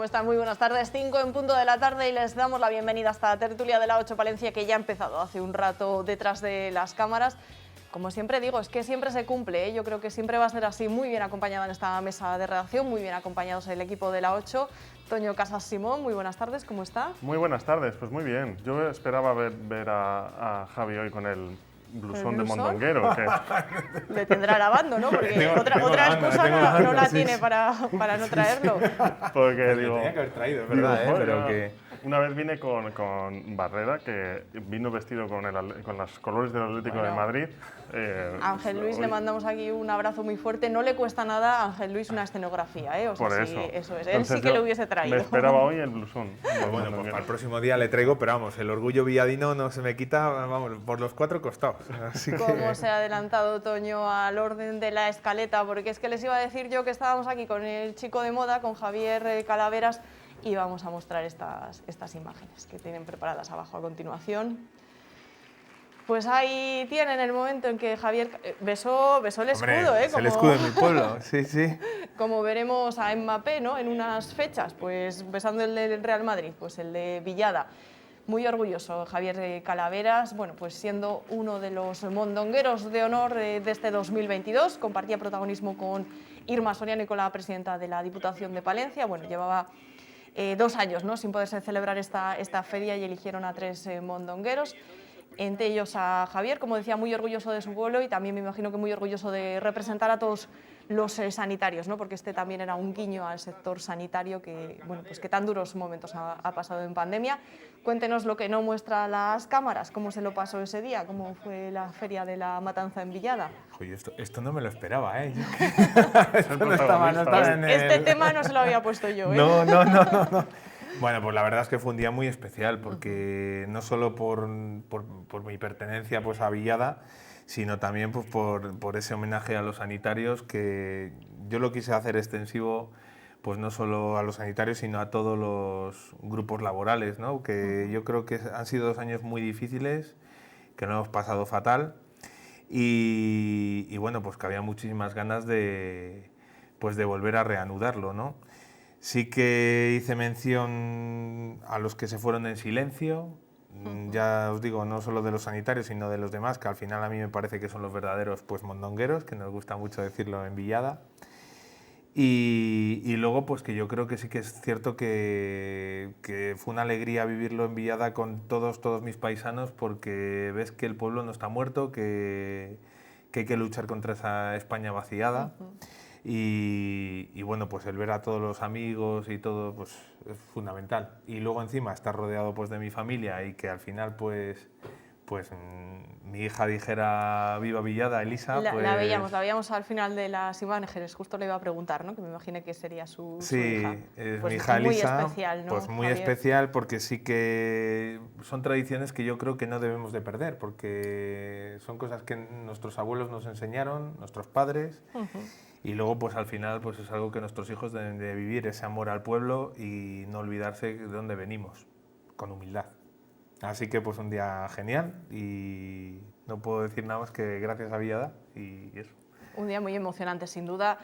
¿Cómo están? Muy buenas tardes, 5 en punto de la tarde y les damos la bienvenida a esta tertulia de la 8 Palencia que ya ha empezado hace un rato detrás de las cámaras. Como siempre digo, es que siempre se cumple, ¿eh? Yo creo que siempre va a ser así, muy bien acompañada en esta mesa de redacción, muy bien acompañados el equipo de la 8. Toño Casas Simón, muy buenas tardes, ¿cómo está? Muy buenas tardes, pues muy bien. Yo esperaba ver a Javi hoy con el blusón de mondonguero. Que... Le tendrá lavando, ¿no? Porque otra excusa no la tiene para no traerlo. Porque Pues digo, tenía que haber traído, es verdad, digo, pero que... Una vez vine con Barrera, que vino vestido con los colores del Atlético de Madrid. Ángel Luis, le mandamos aquí un abrazo muy fuerte. No le cuesta nada a Ángel Luis una escenografía, ¿eh? O sea, por sí, eso. eso es. Entonces Él sí que lo hubiese traído. Me esperaba hoy el blusón. Pues bueno, pues para el próximo día le traigo, pero vamos, el orgullo villadino no se me quita, vamos, por los 4 costados. Así que... ¿Cómo se ha adelantado Toño al orden de la escaleta? Porque es que les iba a decir yo que estábamos aquí con el chico de moda, con Javier Calaveras, y vamos a mostrar estas imágenes que tienen preparadas abajo a continuación. Pues ahí tienen el momento en que Javier besó el escudo, Hombre, es el escudo de mi pueblo, sí, sí. Como veremos a Mbappé, ¿no? En unas fechas, pues besando el del Real Madrid, pues el de Villada. Muy orgulloso Javier Calaveras, bueno, pues siendo uno de los mondongueros de honor de este 2022, compartía protagonismo con Irma Soriano y con la presidenta de la Diputación de Palencia. Bueno, llevaba 2 años, ¿no?, sin poderse celebrar esta feria y eligieron a 3 mondongueros, entre ellos a Javier, como decía, muy orgulloso de su pueblo y también me imagino que muy orgulloso de representar a todos los sanitarios, ¿no?, porque este también era un guiño al sector sanitario que, bueno, pues que tan duros momentos ha pasado en pandemia. Cuéntenos lo que no muestra las cámaras, cómo se lo pasó ese día, cómo fue la feria de la matanza en Villada. Oye, esto no me lo esperaba, ¿eh? Esto no estaba en el... Este tema no se lo había puesto yo, ¿eh? No. Bueno, pues la verdad es que fue un día muy especial, porque no solo por mi pertenencia pues, a Villada, sino también pues, por ese homenaje a los sanitarios, que yo lo quise hacer extensivo pues no solo a los sanitarios, sino a todos los grupos laborales, ¿no? Que yo creo que han sido 2 años muy difíciles, que lo hemos pasado fatal, y bueno, pues que había muchísimas ganas de volver a reanudarlo, ¿no? Sí que hice mención a los que se fueron en silencio, ya os digo, no solo de los sanitarios, sino de los demás, que al final a mí me parece que son los verdaderos pues, mondongueros, que nos gusta mucho decirlo en Villada. Y luego, pues que yo creo que sí que es cierto que fue una alegría vivirlo en Villada con todos mis paisanos, porque ves que el pueblo no está muerto, que hay que luchar contra esa España vaciada. Y bueno, pues el ver a todos los amigos y todo, pues es fundamental. Y luego encima estar rodeado pues de mi familia y que al final pues mi hija dijera viva Villada, Elisa, pues... La veíamos al final de las imágenes, justo le iba a preguntar, ¿no?, que me imaginé que sería su hija. Sí, es pues mi hija Elisa. Muy especial, ¿no? Pues muy Javier? especial, porque sí que son tradiciones que yo creo que no debemos de perder, porque son cosas que nuestros abuelos nos enseñaron, nuestros padres, y luego pues al final pues es algo que nuestros hijos deben de vivir, ese amor al pueblo y no olvidarse de dónde venimos, con humildad. Así que pues un día genial y no puedo decir nada más que gracias a Villada y eso. Un día muy emocionante, sin duda.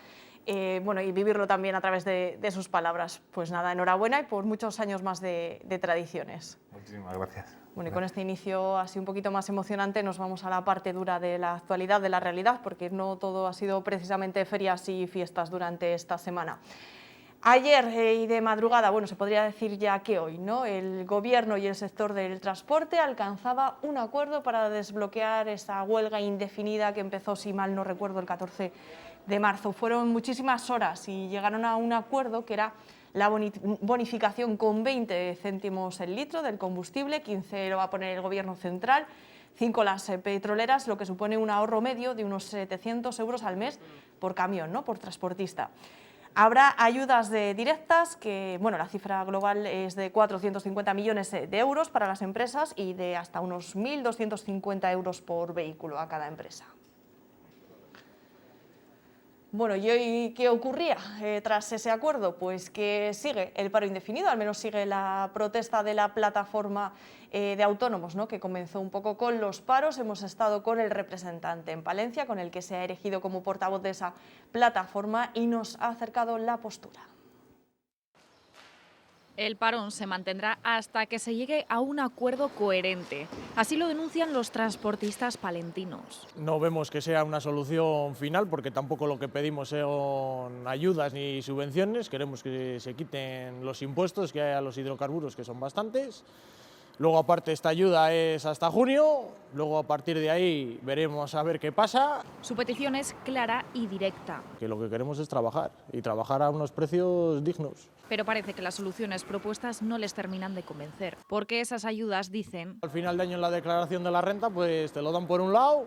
Bueno, y vivirlo también a través de sus palabras. Pues nada, enhorabuena y por muchos años más de tradiciones. Muchísimas gracias. Bueno, y con este inicio así un poquito más emocionante nos vamos a la parte dura de la actualidad, de la realidad, porque no todo ha sido precisamente ferias y fiestas durante esta semana. Ayer y de madrugada, bueno, se podría decir ya que hoy, ¿no?, el Gobierno y el sector del transporte alcanzaba un acuerdo para desbloquear esa huelga indefinida que empezó, si mal no recuerdo, el 14 de marzo. Fueron muchísimas horas y llegaron a un acuerdo que era la bonificación con 20 céntimos el litro del combustible, 15 lo va a poner el Gobierno central, 5 las petroleras, lo que supone un ahorro medio de unos 700 euros al mes por camión, ¿no?, por transportista. Habrá ayudas directas, que bueno, la cifra global es de 450 millones de euros para las empresas y de hasta unos 1.250 euros por vehículo a cada empresa. Bueno, ¿y hoy qué ocurría tras ese acuerdo? Pues que sigue el paro indefinido, al menos sigue la protesta de la plataforma de autónomos, ¿no?, que comenzó un poco con los paros. Hemos estado con el representante en Palencia, con el que se ha erigido como portavoz de esa plataforma y nos ha acercado la postura. El parón se mantendrá hasta que se llegue a un acuerdo coherente. Así lo denuncian los transportistas palentinos. No vemos que sea una solución final porque tampoco lo que pedimos son ayudas ni subvenciones. Queremos que se quiten los impuestos que hay a los hidrocarburos, que son bastantes. Luego, aparte, esta ayuda es hasta junio, luego a partir de ahí veremos a ver qué pasa. Su petición es clara y directa. Que lo que queremos es trabajar, y trabajar a unos precios dignos. Pero parece que las soluciones propuestas no les terminan de convencer, porque esas ayudas, dicen, Al final de año en la declaración de la renta, pues te lo dan por un lado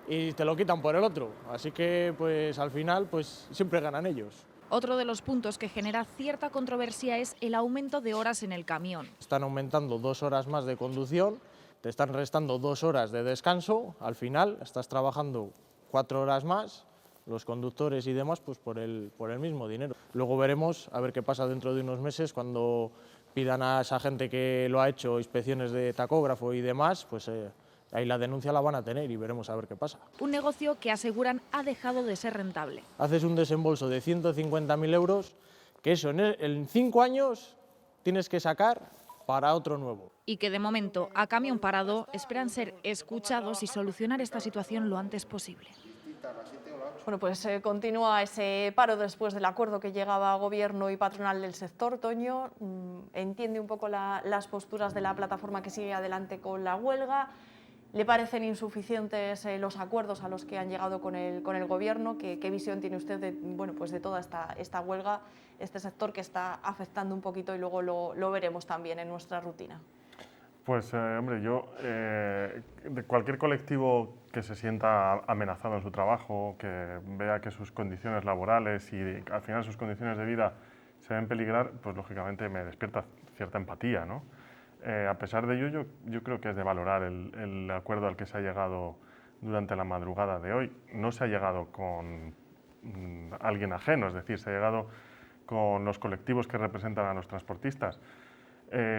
y te lo quitan por el otro. Así que, pues al final, pues siempre ganan ellos. Otro de los puntos que genera cierta controversia es el aumento de horas en el camión. Están aumentando 2 horas más de conducción, te están restando 2 horas de descanso, al final estás trabajando 4 horas más, los conductores y demás, pues por el mismo dinero. Luego veremos a ver qué pasa dentro de unos meses cuando pidan a esa gente que lo ha hecho inspecciones de tacógrafo y demás, pues ahí la denuncia la van a tener y veremos a ver qué pasa. Un negocio que aseguran ha dejado de ser rentable. Haces un desembolso de 150.000 euros, que eso en 5 años tienes que sacar para otro nuevo. Y que de momento, a camión parado, esperan ser escuchados y solucionar esta situación lo antes posible. Bueno, pues continúa ese paro después del acuerdo que llegaba Gobierno y patronal del sector. Toño, entiende un poco las posturas de la plataforma que sigue adelante con la huelga. ¿Le parecen insuficientes los acuerdos a los que han llegado con el Gobierno? ¿Qué visión tiene usted de, bueno, pues de toda esta huelga, este sector que está afectando un poquito y luego lo veremos también en nuestra rutina? Pues, hombre, yo, de cualquier colectivo que se sienta amenazado en su trabajo, que vea que sus condiciones laborales y al final sus condiciones de vida se ven peligrar, pues lógicamente me despierta cierta empatía, ¿no? A pesar de ello, yo creo que es de valorar el acuerdo al que se ha llegado durante la madrugada de hoy. No se ha llegado con alguien ajeno, es decir, se ha llegado con los colectivos que representan a los transportistas.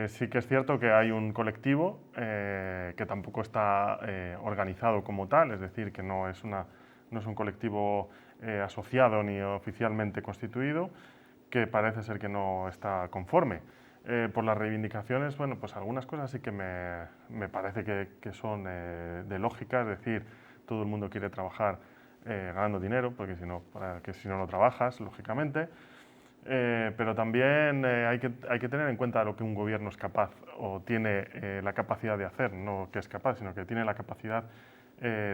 Sí que es cierto que hay un colectivo que tampoco está organizado como tal, es decir, que no es un colectivo asociado ni oficialmente constituido, que parece ser que no está conforme. Por las reivindicaciones, bueno, pues algunas cosas sí que me parece que son de lógica, es decir, todo el mundo quiere trabajar ganando dinero, porque si no, no trabajas, lógicamente. Pero también hay que tener en cuenta lo que un gobierno es capaz o tiene la capacidad de hacer, no que es capaz, sino que tiene la capacidad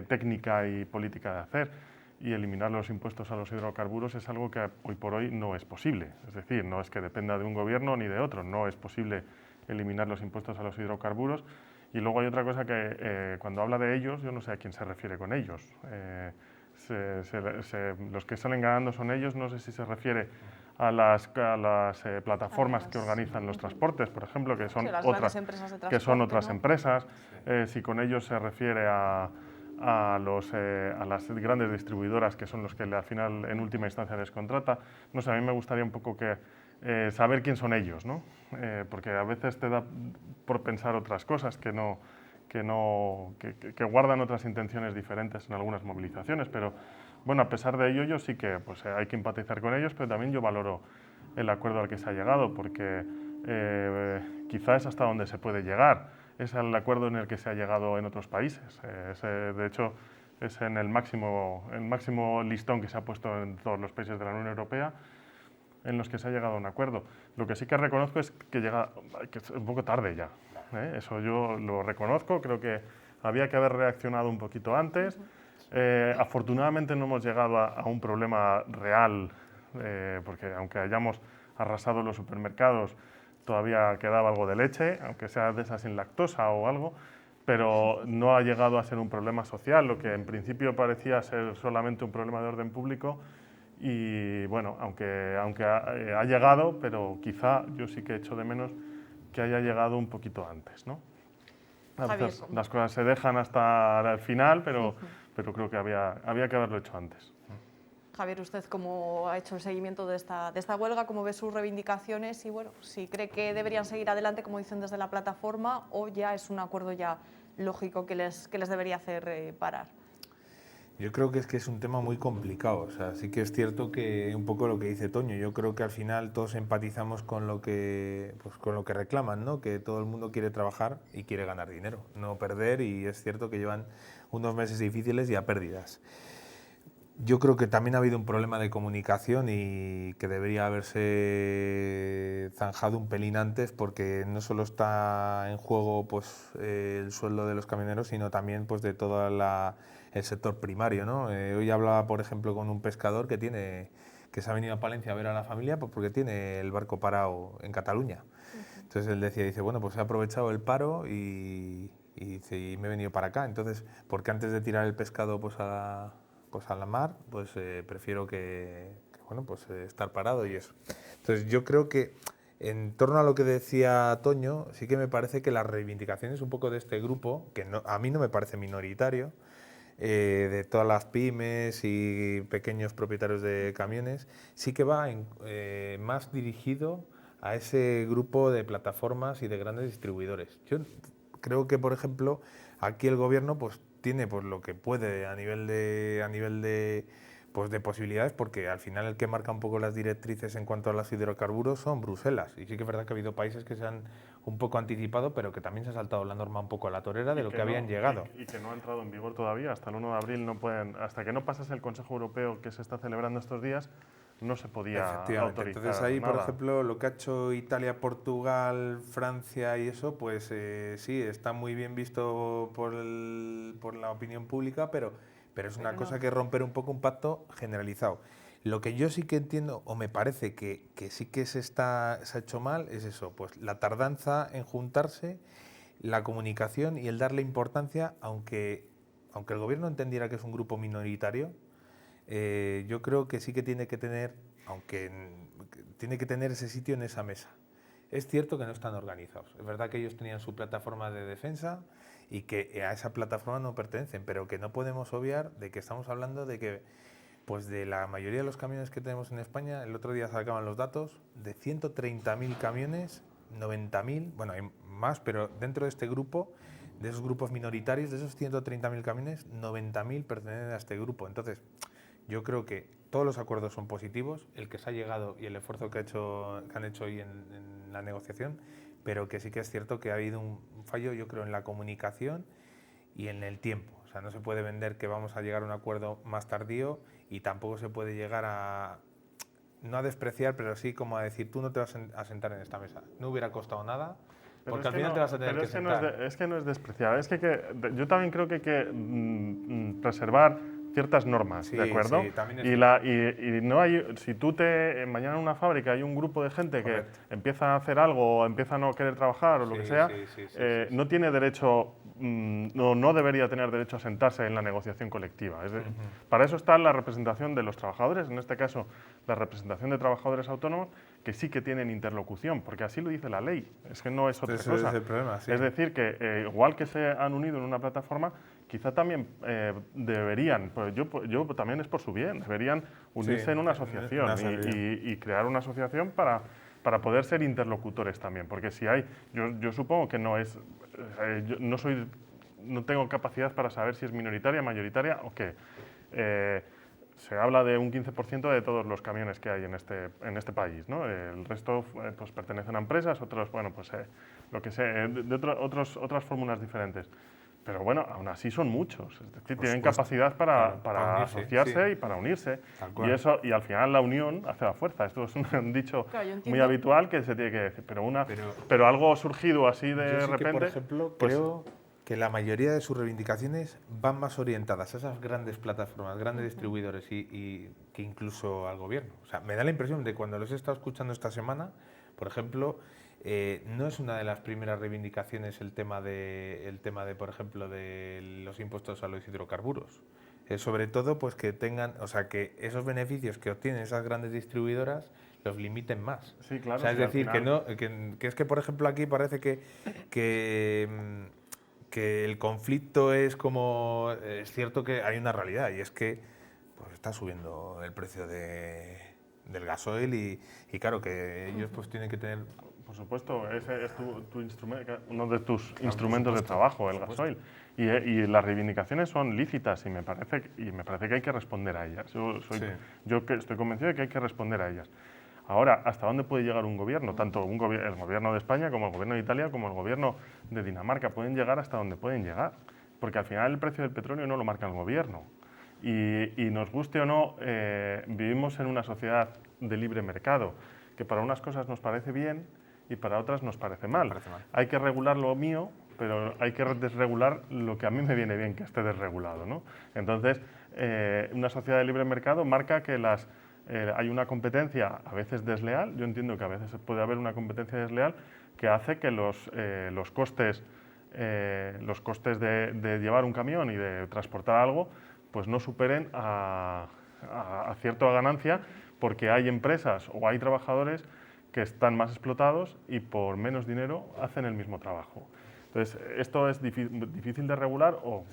técnica y política de hacer. Y eliminar los impuestos a los hidrocarburos es algo que hoy por hoy no es posible. Es decir, no es que dependa de un gobierno ni de otro, no es posible eliminar los impuestos a los hidrocarburos. Y luego hay otra cosa que cuando habla de ellos, yo no sé a quién se refiere con ellos. Los que salen ganando son ellos, no sé si se refiere a las plataformas que organizan los transportes, por ejemplo, que son, otras empresas, si con ellos se refiere a las grandes distribuidoras, que son los que al final en última instancia les contrata. No sé, a mí me gustaría un poco saber quién son ellos, ¿no? Porque a veces te da por pensar otras cosas que guardan otras intenciones diferentes en algunas movilizaciones, pero bueno, a pesar de ello yo sí que pues, hay que empatizar con ellos, pero también yo valoro el acuerdo al que se ha llegado, porque quizá es hasta donde se puede llegar. Es el acuerdo en el que se ha llegado en otros países. De hecho, es en el máximo listón que se ha puesto en todos los países de la Unión Europea en los que se ha llegado a un acuerdo. Lo que sí que reconozco es que es un poco tarde ya. Eso yo lo reconozco, creo que había que haber reaccionado un poquito antes. Afortunadamente no hemos llegado a un problema real, porque aunque hayamos arrasado los supermercados, todavía quedaba algo de leche, aunque sea de esa sin lactosa o algo, pero no ha llegado a ser un problema social, lo que en principio parecía ser solamente un problema de orden público. Y bueno, aunque ha llegado, pero quizá yo sí que echo de menos que haya llegado un poquito antes, ¿no? A veces las cosas se dejan hasta el final, pero creo que había que haberlo hecho antes. Javier, usted cómo ha hecho el seguimiento de esta huelga, cómo ve sus reivindicaciones y bueno, si cree que deberían seguir adelante, como dicen desde la plataforma, o ya es un acuerdo ya lógico que les debería hacer parar. Yo creo que es un tema muy complicado. O sea, sí que es cierto que un poco lo que dice Toño, yo creo que al final todos empatizamos con lo que, pues, con lo que reclaman, ¿no? Que todo el mundo quiere trabajar y quiere ganar dinero, no perder, y es cierto que llevan unos meses difíciles y a pérdidas. Yo creo que también ha habido un problema de comunicación y que debería haberse zanjado un pelín antes, porque no solo está en juego pues, el sueldo de los camioneros, sino también pues, de todo el sector primario, ¿no? Hoy hablaba, por ejemplo, con un pescador que se ha venido a Palencia a ver a la familia pues, porque tiene el barco parado en Cataluña. Entonces él dice, bueno, pues he aprovechado el paro y me he venido para acá. Entonces, porque antes de tirar el pescado pues a la mar, pues prefiero bueno, pues estar parado y eso. Entonces yo creo que en torno a lo que decía Toño, sí que me parece que las reivindicaciones un poco de este grupo, que a mí no me parece minoritario, de todas las pymes y pequeños propietarios de camiones, sí que va más dirigido a ese grupo de plataformas y de grandes distribuidores. Yo creo que, por ejemplo, aquí el gobierno pues tiene pues lo que puede a nivel de pues de posibilidades, porque al final el que marca un poco las directrices en cuanto a los hidrocarburos son Bruselas, y sí que es verdad que ha habido países que se han un poco anticipado, pero que también se ha saltado la norma un poco a la torera de lo que habían llegado. Y que no ha entrado en vigor todavía, hasta el 1 de abril no pueden, hasta que no pasase el Consejo Europeo que se está celebrando estos días, no se podía autorizar. Entonces ahí, nada. por ejemplo, lo que ha hecho Italia, Portugal, Francia y eso, pues sí, está muy bien visto por la opinión pública, pero es una cosa que romper un poco un pacto generalizado. Lo que yo sí que entiendo, o me parece que sí que se ha hecho mal, es eso, pues la tardanza en juntarse, la comunicación y el darle importancia, aunque el gobierno entendiera que es un grupo minoritario. Yo creo que sí que tiene que tener, tiene que tener ese sitio en esa mesa. Es cierto que no están organizados. Es verdad que ellos tenían su plataforma de defensa y que a esa plataforma no pertenecen, pero que no podemos obviar de que estamos hablando de que, pues de la mayoría de los camiones que tenemos en España, el otro día sacaban los datos, de 130.000 camiones, 90.000, bueno, hay más, pero dentro de este grupo, de esos grupos minoritarios, de esos 130.000 camiones, 90.000 pertenecen a este grupo. Entonces, yo creo que todos los acuerdos son positivos, el que se ha llegado y el esfuerzo que han hecho hoy en la negociación, pero que sí que es cierto que ha habido un fallo, yo creo, en la comunicación y en el tiempo. O sea, no se puede vender que vamos a llegar a un acuerdo más tardío, y tampoco se puede llegar a, no a despreciar, pero sí como a decir, tú no te vas a sentar en esta mesa. No hubiera costado nada, porque al final te vas a tener que sentar. Es que no es despreciar, es que yo también creo que hay que preservar ciertas normas, ¿de acuerdo? Sí, también y no hay, si tú mañana en una fábrica hay un grupo de gente Correcto. que empieza a hacer algo o empieza a no querer trabajar o lo que sea, no tiene derecho, no debería tener derecho a sentarse en la negociación colectiva. Para eso está la representación de los trabajadores, en este caso la representación de trabajadores autónomos, que sí que tienen interlocución, porque así lo dice la ley, es que no es otra cosa. Ese es el problema, sí. Es decir, que igual que se han unido en una plataforma, quizá también deberían, pues yo también es por su bien, deberían unirse en una asociación y crear una asociación para poder ser interlocutores también, porque si hay, yo supongo que no es, yo no tengo capacidad para saber si es minoritaria, mayoritaria o qué. Se habla de un 15% de todos los camiones que hay en este país, ¿no? El resto pues pertenecen a empresas, otros, bueno, pues lo que sé, de otras fórmulas diferentes. Pero bueno, aún así son muchos, es decir, tienen capacidad para asociarse y para unirse. Y al final la unión hace la fuerza. Esto es un dicho muy habitual que se tiene que decir. Pero algo surgido así de repente. Que, por ejemplo, pues, creo que la mayoría de sus reivindicaciones van más orientadas a esas grandes plataformas, grandes distribuidores y que incluso al gobierno. O sea, me da la impresión de cuando los he estado escuchando esta semana, por ejemplo, no es una de las primeras reivindicaciones el tema de, por ejemplo, de los impuestos a los hidrocarburos. Sobre todo, pues que tengan, o sea, que esos beneficios que obtienen esas grandes distribuidoras los limiten más. Sí, claro. O sea, es decir, que es que, por ejemplo, aquí parece que el conflicto es como, es cierto que hay una realidad, y es que pues está subiendo el precio del gasoil y claro que ellos pues tienen que tener Por supuesto, ese es uno de tus instrumentos de trabajo, el gasoil. Y las reivindicaciones son lícitas y me parece que hay que responder a ellas. Yo estoy convencido de que hay que responder a ellas. Ahora, ¿hasta dónde puede llegar un gobierno? Tanto el gobierno de España como el gobierno de Italia como el gobierno de Dinamarca pueden llegar hasta donde pueden llegar. Porque al final el precio del petróleo no lo marca el gobierno. Y nos guste o no, vivimos en una sociedad de libre mercado, que para unas cosas nos parece bien y para otras nos parece mal. Hay que regular lo mío, pero hay que desregular lo que a mí me viene bien que esté desregulado, ¿no? Entonces, una sociedad de libre mercado marca que hay una competencia a veces desleal. Yo entiendo que a veces puede haber una competencia desleal que hace que los costes de llevar un camión y de transportar algo pues no superen a cierta ganancia, porque hay empresas o hay trabajadores que están más explotados y por menos dinero hacen el mismo trabajo. Entonces, esto es difícil de regular o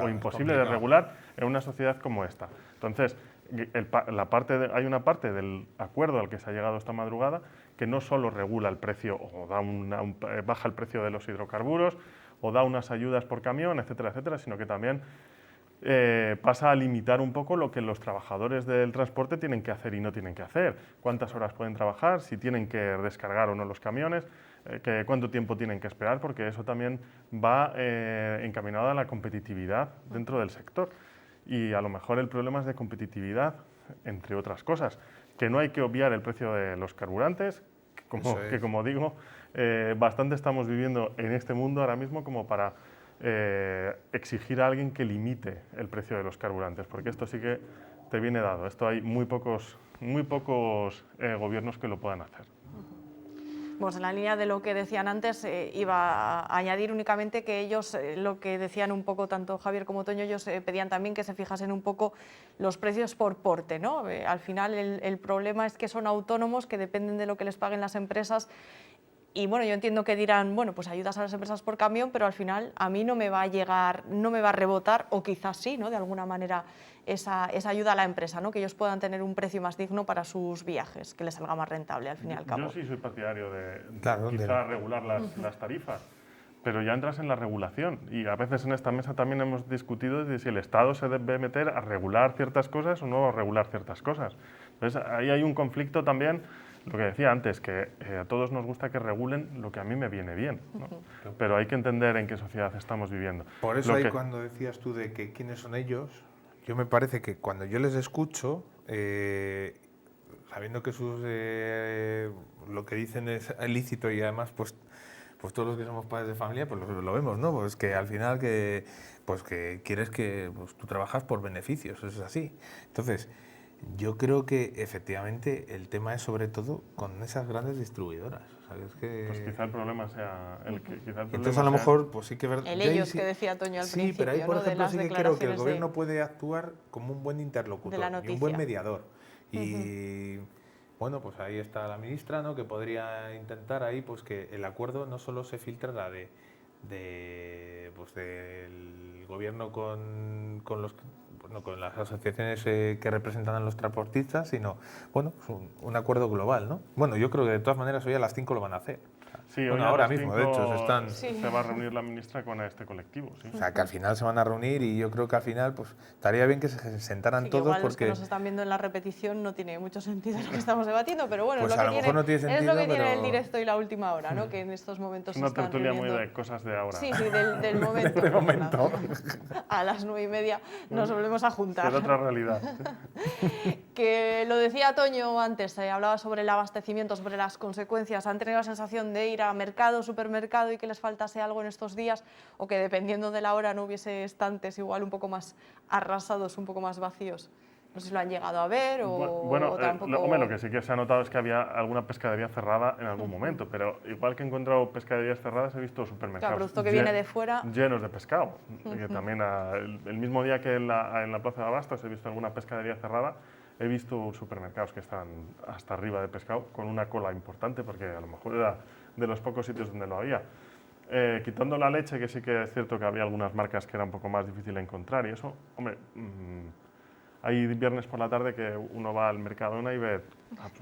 imposible de regular en una sociedad como esta. Entonces, hay una parte del acuerdo al que se ha llegado esta madrugada que no solo regula el precio o baja el precio de los hidrocarburos o da unas ayudas por camión, etcétera, etcétera, sino que también pasa a limitar un poco lo que los trabajadores del transporte tienen que hacer y no tienen que hacer. Cuántas horas pueden trabajar, si tienen que descargar o no los camiones, cuánto tiempo tienen que esperar, porque eso también va encaminado a la competitividad dentro del sector. Y a lo mejor el problema es de competitividad, entre otras cosas, que no hay que obviar el precio de los carburantes, que como digo, bastante estamos viviendo en este mundo ahora mismo como para exigir a alguien que limite el precio de los carburantes, porque esto sí que te viene dado. Esto hay muy pocos gobiernos que lo puedan hacer. Pues en la línea de lo que decían antes, iba a añadir únicamente que ellos, lo que decían un poco tanto Javier como Toño, ellos pedían también que se fijasen un poco los precios por porte, ¿no? Al final el problema es que son autónomos, que dependen de lo que les paguen las empresas. Y bueno, yo entiendo que dirán, bueno, pues ayudas a las empresas por camión, pero al final a mí no me va a llegar, no me va a rebotar, o quizás sí, ¿no? De alguna manera esa ayuda a la empresa, ¿no? Que ellos puedan tener un precio más digno para sus viajes, que les salga más rentable al fin y al cabo. Yo sí soy partidario de quizá regular las tarifas, pero ya entras en la regulación y a veces en esta mesa también hemos discutido de si el Estado se debe meter a regular ciertas cosas o no a regular ciertas cosas. Entonces ahí hay un conflicto también. Lo que decía antes, que a todos nos gusta que regulen lo que a mí me viene bien, ¿no? Pero hay que entender en qué sociedad estamos viviendo. Por eso cuando decías tú de que quiénes son ellos, yo me parece que cuando yo les escucho, sabiendo que lo que dicen es ilícito y además pues todos los que somos padres de familia pues lo vemos, ¿no? Pues que al final que quieres que tú trabajas por beneficios, eso es así. Entonces, yo creo que efectivamente el tema es sobre todo con esas grandes distribuidoras. ¿Sabes? Pues quizá el problema sea entonces a lo mejor pues sí que ellos que decía Toño al principio. Sí, pero ahí por ejemplo sí que creo que el gobierno de... puede actuar como un buen interlocutor y un buen mediador. Y bueno, pues ahí está la ministra, ¿no? Que podría intentar ahí pues que el acuerdo no solo se filtra la del gobierno con las asociaciones que representan a los transportistas, sino bueno, un acuerdo global, ¿no? Bueno, yo creo que de todas maneras hoy a las 5 lo van a hacer. Sí, bueno, ahora mismo, de hecho, se va a reunir la ministra con este colectivo. Sí. O sea, que al final se van a reunir y yo creo que al final pues estaría bien que se sentaran todos. Igual porque los que nos están viendo en la repetición no tiene mucho sentido lo que estamos debatiendo, pero bueno, pues es lo a lo mejor no tiene sentido, es lo que tiene el directo y la última hora, ¿no? Que en estos momentos es una se están tertulia reuniendo. muy de cosas de ahora. Sí, del momento. De momento. A las 9:30 nos volvemos a juntar. Es otra realidad. Que lo decía Toño antes, hablaba sobre el abastecimiento, sobre las consecuencias. ¿Han tenido la sensación de ir a mercado, supermercado y que les faltase algo en estos días? O que dependiendo de la hora no hubiese estantes igual un poco más arrasados, un poco más vacíos. No sé si lo han llegado a ver o tampoco... Hombre, lo que sí que se ha notado es que había alguna pescadería cerrada en algún momento, pero igual que he encontrado pescaderías cerradas, he visto supermercados claro, producto que viene de fuera llenos de pescado. Que también el mismo día que en la Plaza de Abastos he visto alguna pescadería cerrada, he visto supermercados que están hasta arriba de pescado con una cola importante, porque a lo mejor era de los pocos sitios donde lo había. Quitando la leche, que sí que es cierto que había algunas marcas que era un poco más difícil de encontrar y eso, hombre... hay viernes por la tarde que uno va al Mercadona y ve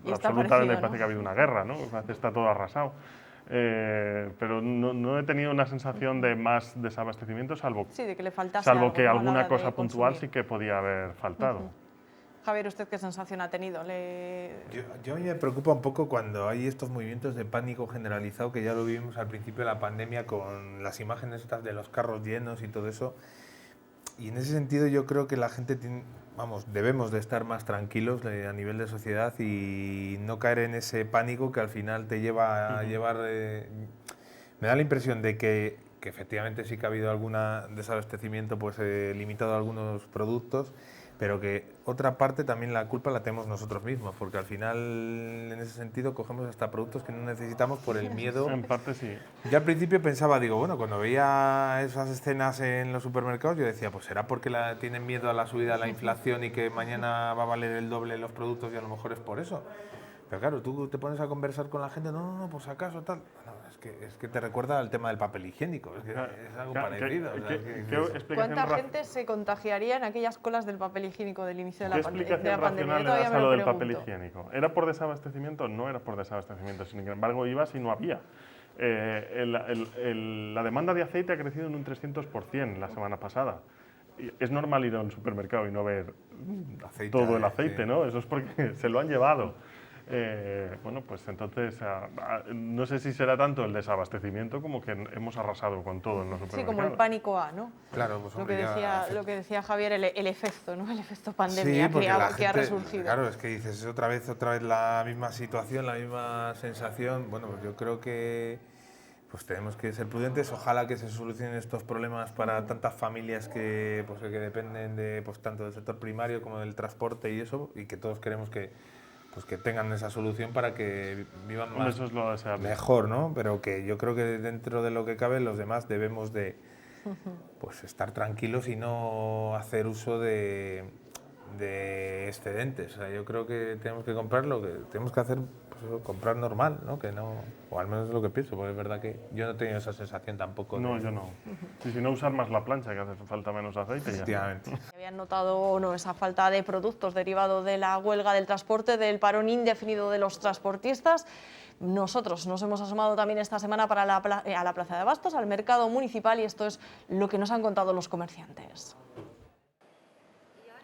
Y está absolutamente, parecido, ¿no? parece que ha habido una guerra, ¿no? Parece que está todo arrasado. Pero no he tenido una sensación de más desabastecimiento, salvo, Sí, de que le faltase salvo algo, que ¿no? a la alguna hora de cosa puntual consumir. sí que podía haber faltado. Javier, ¿usted qué sensación ha tenido? Yo a mí me preocupa un poco cuando hay estos movimientos de pánico generalizado, que ya lo vivimos al principio de la pandemia con las imágenes estas de los carros llenos y todo eso. Y en ese sentido yo creo que la gente debemos de estar más tranquilos a nivel de sociedad y no caer en ese pánico que al final te lleva a llevar... me da la impresión de que efectivamente sí que ha habido algún desabastecimiento limitado a algunos productos, pero que otra parte también la culpa la tenemos nosotros mismos, porque al final en ese sentido cogemos hasta productos que no necesitamos por el miedo. En parte sí. Yo al principio pensaba, cuando veía esas escenas en los supermercados, yo decía, pues será porque tienen miedo a la subida de la inflación y que mañana va a valer el doble los productos y a lo mejor es por eso. Pero claro, tú te pones a conversar con la gente, no, por si acaso, tal. No, es que te recuerda al tema del papel higiénico, es algo parecido. ¿Cuánta gente se contagiaría en aquellas colas del papel higiénico del inicio de la pandemia? ¿Qué explicación racional le das a lo del papel higiénico? ¿Era por desabastecimiento? No era por desabastecimiento, sin embargo ibas y no había. La demanda de aceite ha crecido en un 300% la semana pasada. Es normal ir a un supermercado y no ver todo el aceite, ¿no? Eso es porque se lo han llevado. Bueno, pues entonces no sé si será tanto el desabastecimiento como que hemos arrasado con todo en los supermercados. Sí, como el pánico A, ¿no? Claro, pues lo que decía Javier, el efecto, ¿no? El efecto pandemia que ha resurgido. Claro, es que dices otra vez la misma situación, la misma sensación. Bueno, pues yo creo que pues tenemos que ser prudentes. Ojalá que se solucionen estos problemas para tantas familias que dependen de tanto del sector primario como del transporte y eso, y que todos queremos que tengan esa solución para que vivan más, eso es lo deseable. Mejor, ¿no? Pero que yo creo que dentro de lo que cabe los demás debemos de estar tranquilos y no hacer uso de excedentes. O sea, yo creo que tenemos que comprar lo que tenemos que hacer, comprar normal, ¿no? Que no, o al menos es lo que pienso, porque es verdad que yo no he tenido esa sensación tampoco. No, yo no. Si no usar más la plancha, que hace falta menos aceite. Efectivamente. ¿Habían notado o no esa falta de productos derivado de la huelga del transporte, del parón indefinido de los transportistas? Nosotros nos hemos asomado también esta semana a la Plaza de Abastos, al mercado municipal, y esto es lo que nos han contado los comerciantes.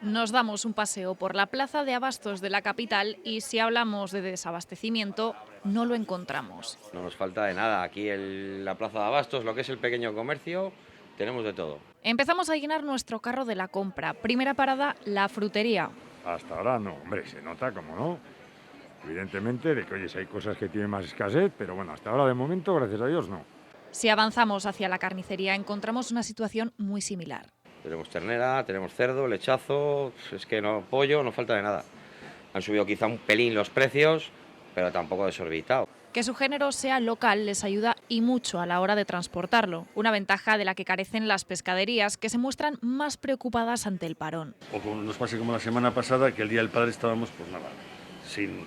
Nos damos un paseo por la Plaza de Abastos de la capital y si hablamos de desabastecimiento, no lo encontramos. No nos falta de nada. Aquí en la Plaza de Abastos, lo que es el pequeño comercio, tenemos de todo. Empezamos a llenar nuestro carro de la compra. Primera parada, la frutería. Hasta ahora no, hombre, se nota, como no. Evidentemente, de que, oye, si hay cosas que tienen más escasez, pero bueno, hasta ahora de momento, gracias a Dios, no. Si avanzamos hacia la carnicería, encontramos una situación muy similar. Tenemos ternera, tenemos cerdo, lechazo, es que no, pollo, no falta de nada. Han subido quizá un pelín los precios, pero tampoco desorbitado. Que su género sea local les ayuda y mucho a la hora de transportarlo, una ventaja de la que carecen las pescaderías, que se muestran más preocupadas ante el parón. O como nos pase como la semana pasada, que el Día del Padre estábamos, pues nada, sin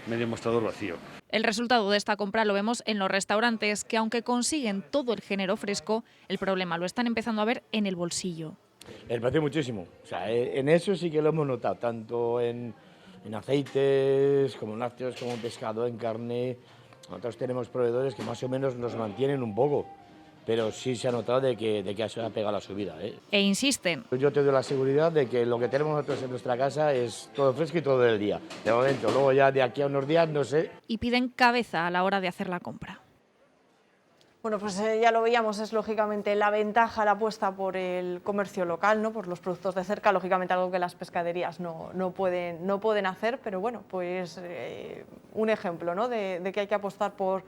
medio mostrador vacío. El resultado de esta compra lo vemos en los restaurantes, que aunque consiguen todo el género fresco, el problema lo están empezando a ver en el bolsillo. El precio muchísimo, o sea, en eso sí que lo hemos notado, tanto en aceites, como en lácteos, como en pescado, en carne. Nosotros tenemos proveedores que más o menos nos mantienen un poco, pero sí se ha notado de que se ha pegado la subida. E insisten. Yo te doy la seguridad de que lo que tenemos nosotros en nuestra casa es todo fresco y todo el día. De momento, luego ya de aquí a unos días, no sé. Y piden cabeza a la hora de hacer la compra. Bueno, pues ya lo veíamos, es lógicamente la ventaja, la apuesta por el comercio local, ¿no? Por los productos de cerca, lógicamente algo que las pescaderías no pueden hacer, pero bueno, pues un ejemplo, ¿no? de que hay que apostar por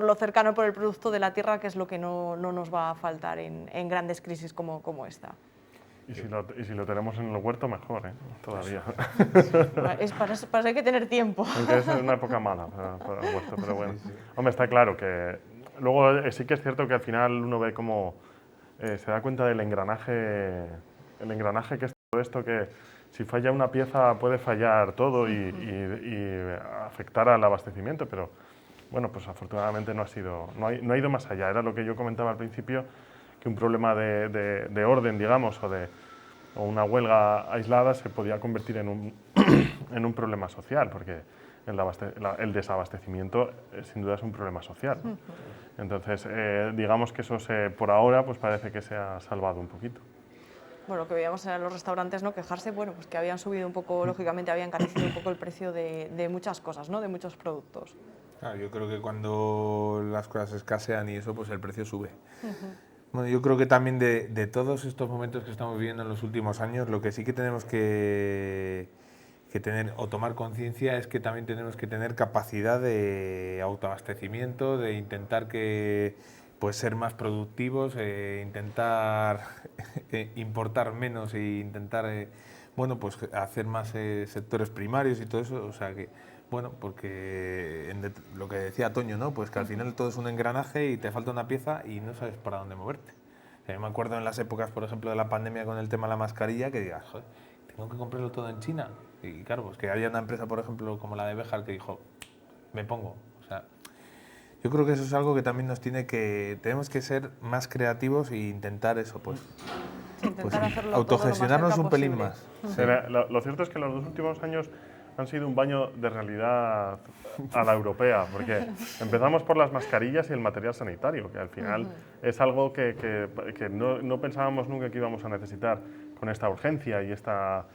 lo cercano, por el producto de la tierra, que es lo que no nos va a faltar en grandes crisis como esta. Y si lo tenemos en el huerto, mejor, todavía. Para eso hay que tener tiempo. Aunque es una época mala para el huerto, pero bueno. Hombre, está claro que... Luego sí que es cierto que al final uno ve cómo se da cuenta del engranaje que es todo esto, que si falla una pieza puede fallar todo y afectar al abastecimiento, pero bueno, pues afortunadamente no ha ido más allá. Era lo que yo comentaba al principio, que un problema de orden, digamos, o o una huelga aislada se podía convertir en un problema social, porque el desabastecimiento sin duda es un problema social. Entonces, digamos que eso por ahora pues parece que se ha salvado un poquito. Bueno, lo que veíamos en los restaurantes, ¿no? Quejarse, bueno, pues que habían subido un poco, lógicamente habían encarecido un poco el precio de muchas cosas, ¿no? De muchos productos. Claro, yo creo que cuando las cosas escasean y eso, pues el precio sube. Bueno, yo creo que también de todos estos momentos que estamos viviendo en los últimos años, lo que sí que tenemos que tener o tomar conciencia es que también tenemos que tener capacidad de autoabastecimiento, de intentar pues ser más productivos, intentar importar menos e intentar bueno, pues hacer más sectores primarios y todo eso, o sea que bueno, porque lo que decía Toño, ¿no? Pues que al final todo es un engranaje y te falta una pieza y no sabes para dónde moverte. Yo me acuerdo en las épocas, por ejemplo, de la pandemia con el tema de la mascarilla, que digas, joder, tengo que comprarlo todo en China. Y claro, pues que haya una empresa, por ejemplo, como la de Béjar, que dijo, me pongo. O sea, yo creo que eso es algo que también tenemos que ser más creativos e intentar eso, pues autogestionarnos un pelín más. Sí. Lo cierto es que los 2 últimos años han sido un baño de realidad a la europea, porque empezamos por las mascarillas y el material sanitario, que al final es algo que no pensábamos nunca que íbamos a necesitar con esta urgencia y esta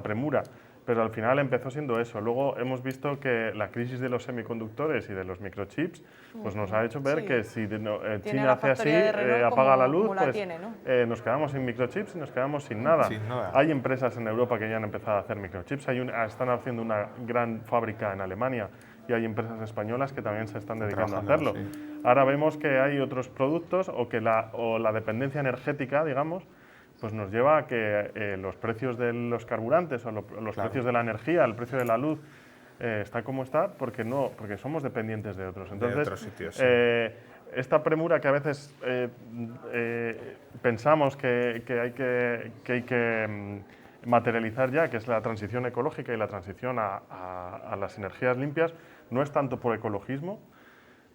premura. Pero al final empezó siendo eso. Luego hemos visto que la crisis de los semiconductores y de los microchips pues nos ha hecho ver que si China hace así, apaga la luz, pues nos quedamos sin microchips y nos quedamos sin nada. Hay empresas en Europa que ya han empezado a hacer microchips. Están haciendo una gran fábrica en Alemania y hay empresas españolas que también se están dedicando a hacerlo. Sí. Ahora vemos que hay otros productos o la dependencia energética, digamos, pues nos lleva a que los precios de los carburantes o los precios de la energía, el precio de la luz, está como está porque somos dependientes de otros. Entonces, de otros sitios, sí. Esta premura que a veces pensamos que hay que materializar ya, que es la transición ecológica y la transición a las energías limpias, no es tanto por ecologismo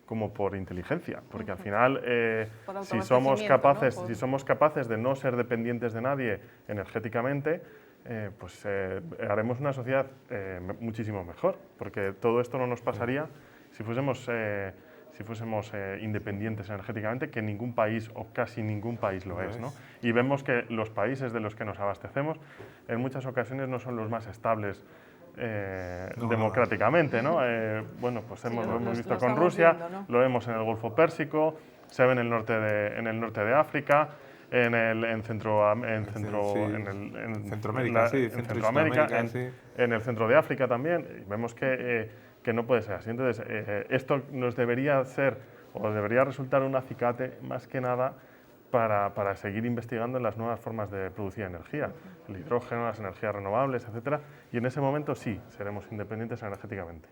como por inteligencia, porque al final si somos capaces de no ser dependientes de nadie energéticamente, pues haremos una sociedad muchísimo mejor, porque todo esto no nos pasaría si fuésemos independientes energéticamente, que ningún país o casi ningún país lo es, ¿no? Y vemos que los países de los que nos abastecemos en muchas ocasiones no son los más estables democráticamente, ¿no? Bueno, pues lo hemos visto con Rusia, viendo, ¿no? Lo vemos en el Golfo Pérsico, se ve en el norte de África, en Centroamérica, en el centro de África también. Y vemos que no puede ser así. Entonces, esto nos debería resultar un acicate más que nada para seguir investigando en las nuevas formas de producir energía, el hidrógeno, las energías renovables, etcétera, y en ese momento sí seremos independientes energéticamente.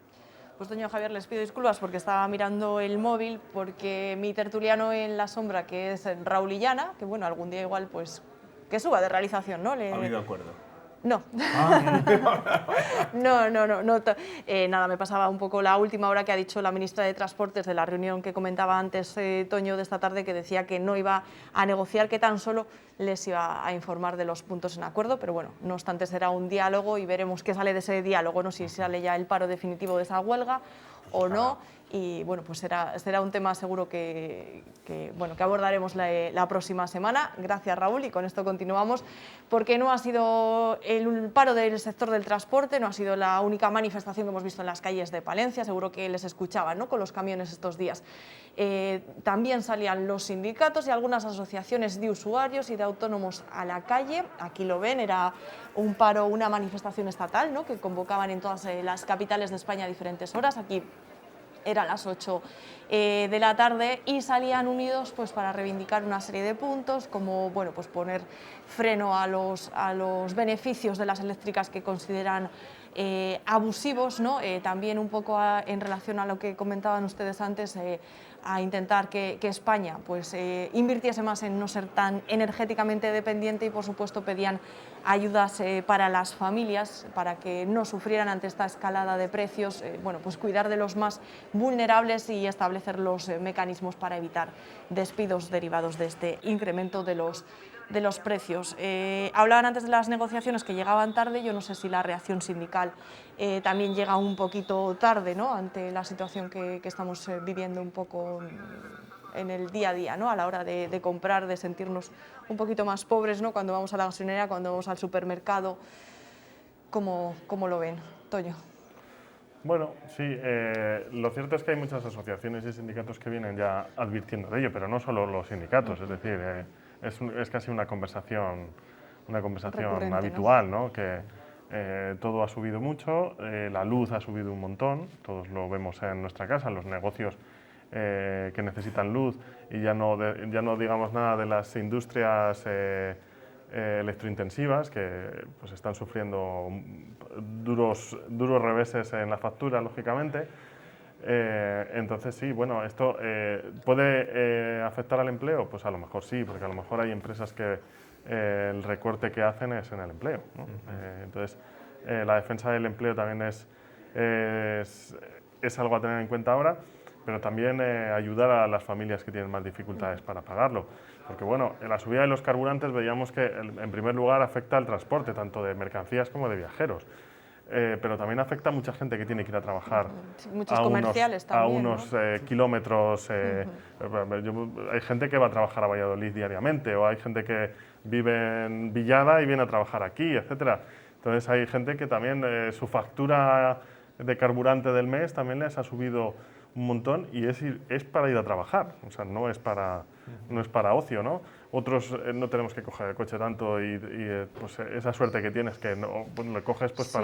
Pues doña Javier, les pido disculpas porque estaba mirando el móvil, porque mi tertuliano en la sombra, que es Raúl Illana, que bueno, algún día igual pues que suba de realización, ¿no? ¿Ha habido acuerdo? No. Nada, me pasaba un poco la última hora que ha dicho la ministra de Transportes de la reunión que comentaba antes Toño de esta tarde, que decía que no iba a negociar, que tan solo les iba a informar de los puntos en acuerdo, pero bueno, no obstante será un diálogo y veremos qué sale de ese diálogo, no si sale ya el paro definitivo de esa huelga o no. Y bueno, pues será un tema seguro que abordaremos la próxima semana. Gracias, Raúl, y con esto continuamos, porque no ha sido el paro del sector del transporte, no ha sido la única manifestación que hemos visto en las calles de Palencia, seguro que les escuchaban, ¿no?, con los camiones estos días. También salían los sindicatos y algunas asociaciones de usuarios y de autónomos a la calle. Aquí lo ven, era un paro, una manifestación estatal, ¿no?, que convocaban en todas las capitales de España a diferentes horas. Aquí eran las 8 de la tarde y salían unidos pues para reivindicar una serie de puntos, como bueno, pues poner freno a los beneficios de las eléctricas que consideran abusivos, ¿no? También un poco en relación a lo que comentaban ustedes antes, a intentar que España pues, invirtiese más en no ser tan energéticamente dependiente, y por supuesto pedían ayudas para las familias, para que no sufrieran ante esta escalada de precios, bueno, pues cuidar de los más vulnerables y establecer los mecanismos para evitar despidos derivados de este incremento de los de los precios. Hablaban antes de las negociaciones que llegaban tarde, yo no sé si la reacción sindical también llega un poquito tarde, ¿no?, ante la situación que estamos viviendo un poco en el día a día, ¿no?, a la hora de comprar, de sentirnos un poquito más pobres, ¿no?, cuando vamos a la gasolinera, cuando vamos al supermercado. ¿Cómo lo ven, Toño? Bueno, sí, lo cierto es que hay muchas asociaciones y sindicatos que vienen ya advirtiendo de ello, pero no solo los sindicatos, es decir, es casi una conversación Recurrente, habitual, ¿no? Que todo ha subido mucho, la luz ha subido un montón, todos lo vemos en nuestra casa, en los negocios que necesitan luz, y ya no digamos nada de las industrias electrointensivas que pues están sufriendo duros reveses en la factura, lógicamente. Entonces sí, bueno, esto ¿puede afectar al empleo? Pues a lo mejor sí, porque a lo mejor hay empresas que el recorte que hacen es en el empleo, ¿no? Entonces la defensa del empleo también es algo a tener en cuenta ahora, pero también ayudar a las familias que tienen más dificultades para pagarlo. Porque bueno, en la subida de los carburantes veíamos que en primer lugar afecta al transporte, tanto de mercancías como de viajeros. Pero también afecta a mucha gente que tiene que ir a trabajar Muchos comerciales también, a unos kilómetros. Hay gente que va a trabajar a Valladolid diariamente, o hay gente que vive en Villada y viene a trabajar aquí, etcétera. Entonces hay gente que también su factura de carburante del mes también les ha subido un montón, y es para ir a trabajar, o sea, no es para ocio, ¿no? Otros no tenemos que coger el coche tanto y pues esa suerte que tienes, que no, bueno, lo coges pues sí,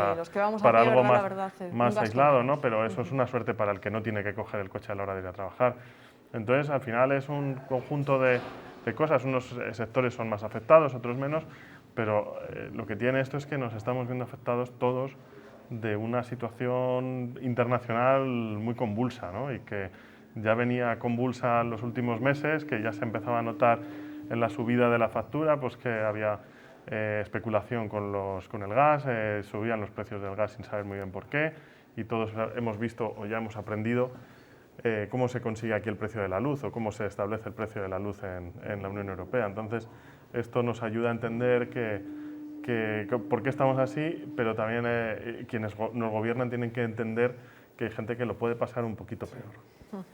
para algo más gasto aislado, ¿no? Pero eso es una suerte para el que no tiene que coger el coche a la hora de ir a trabajar. Entonces, al final es un conjunto de cosas, unos sectores son más afectados, otros menos, pero lo que tiene esto es que nos estamos viendo afectados todos de una situación internacional muy convulsa, ¿no? Y que ya venía convulsa en los últimos meses, que ya se empezaba a notar en la subida de la factura, pues que había especulación con el gas, subían los precios del gas sin saber muy bien por qué, y todos hemos visto o ya hemos aprendido cómo se consigue aquí el precio de la luz o cómo se establece el precio de la luz en la Unión Europea. Entonces, esto nos ayuda a entender por qué estamos así, pero también quienes nos gobiernan tienen que entender que hay gente que lo puede pasar un poquito peor.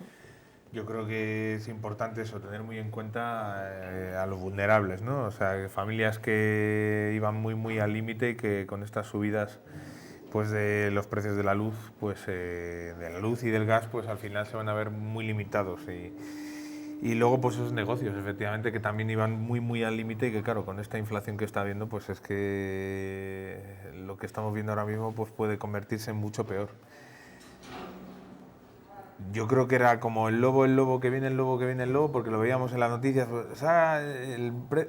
Yo creo que es importante eso, tener muy en cuenta a los vulnerables, ¿no? O sea, familias que iban muy al límite y que con estas subidas pues de los precios de la luz, y del gas, pues al final se van a ver muy limitados. Y luego pues esos negocios, efectivamente, que también iban muy al límite, y que claro, con esta inflación que está habiendo, pues es que lo que estamos viendo ahora mismo pues puede convertirse en mucho peor. Yo creo que era como el lobo que viene el lobo, porque lo veíamos en las noticias, pues, o sea,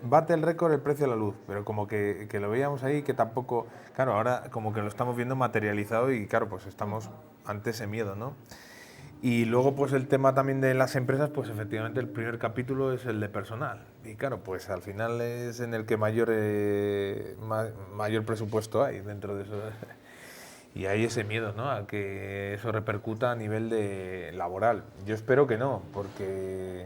bate el récord el precio de la luz, pero como que lo veíamos ahí, que tampoco, claro, ahora como que lo estamos viendo materializado, y claro, pues estamos ante ese miedo, ¿no? Y luego pues el tema también de las empresas, pues efectivamente el primer capítulo es el de personal, y claro, pues al final es en el que mayor presupuesto hay dentro de eso. Y hay ese miedo, ¿no?, a que eso repercuta a nivel laboral. Yo espero que no, porque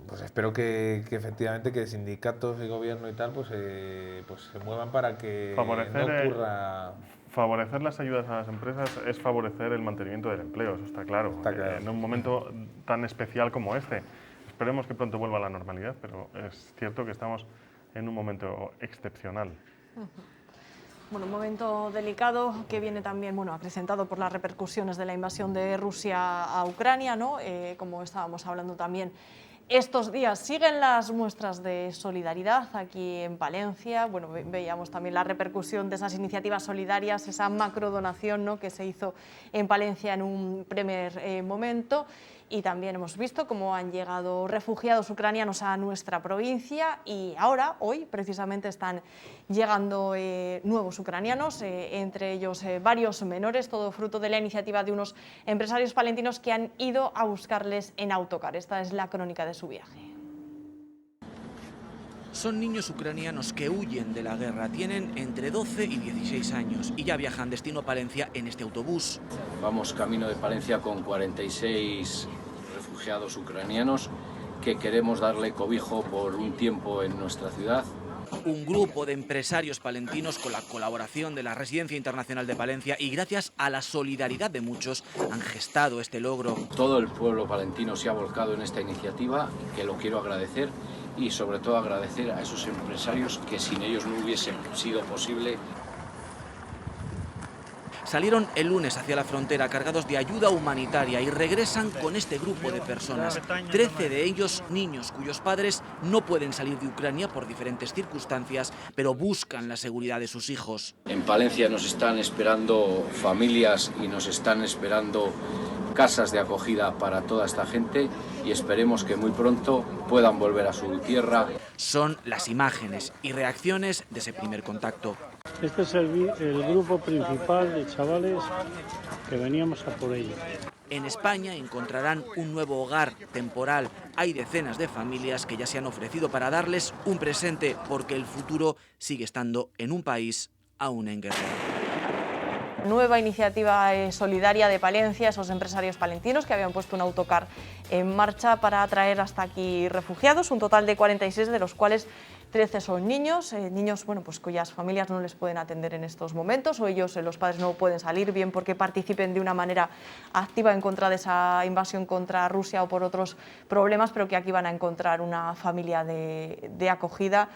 pues espero que efectivamente que sindicatos y gobierno y tal pues se muevan para que no ocurra. Favorecer las ayudas a las empresas es favorecer el mantenimiento del empleo, eso está claro. En un momento tan especial como este. Esperemos que pronto vuelva a la normalidad, pero es cierto que estamos en un momento excepcional. Bueno, un momento delicado que viene también, bueno, acrecentado por las repercusiones de la invasión de Rusia a Ucrania, ¿no? Como estábamos hablando también estos días. Siguen las muestras de solidaridad aquí en Palencia. Bueno, veíamos también la repercusión de esas iniciativas solidarias, esa macrodonación, ¿no?, que se hizo en Palencia en un primer momento. Y también hemos visto cómo han llegado refugiados ucranianos a nuestra provincia, y ahora, hoy, precisamente están llegando nuevos ucranianos, entre ellos varios menores, todo fruto de la iniciativa de unos empresarios palentinos que han ido a buscarles en autocar. Esta es la crónica de su viaje. Son niños ucranianos que huyen de la guerra, tienen entre 12 y 16 años y ya viajan destino a Palencia en este autobús. Vamos camino de Palencia con 46 refugiados ucranianos que queremos darle cobijo por un tiempo en nuestra ciudad. Un grupo de empresarios palentinos con la colaboración de la Residencia Internacional de Palencia y gracias a la solidaridad de muchos han gestado este logro. Todo el pueblo palentino se ha volcado en esta iniciativa, que lo quiero agradecer, y sobre todo agradecer a esos empresarios que sin ellos no hubiese sido posible. Salieron el lunes hacia la frontera cargados de ayuda humanitaria y regresan con este grupo de personas. 13 de ellos niños cuyos padres no pueden salir de Ucrania por diferentes circunstancias, pero buscan la seguridad de sus hijos. En Palencia nos están esperando familias y nos están esperando casas de acogida para toda esta gente y esperemos que muy pronto puedan volver a su tierra. Son las imágenes y reacciones de ese primer contacto. Este es el grupo principal de chavales que veníamos a por ellos. En España encontrarán un nuevo hogar temporal. Hay decenas de familias que ya se han ofrecido para darles un presente, porque el futuro sigue estando en un país aún en guerra. Nueva iniciativa solidaria de Palencia, esos empresarios palentinos que habían puesto un autocar en marcha para traer hasta aquí refugiados, un total de 46, de los cuales 13 son niños, bueno, pues cuyas familias no les pueden atender en estos momentos, o ellos, los padres, no pueden salir, bien porque participen de una manera activa en contra de esa invasión contra Rusia o por otros problemas, pero que aquí van a encontrar una familia de acogida.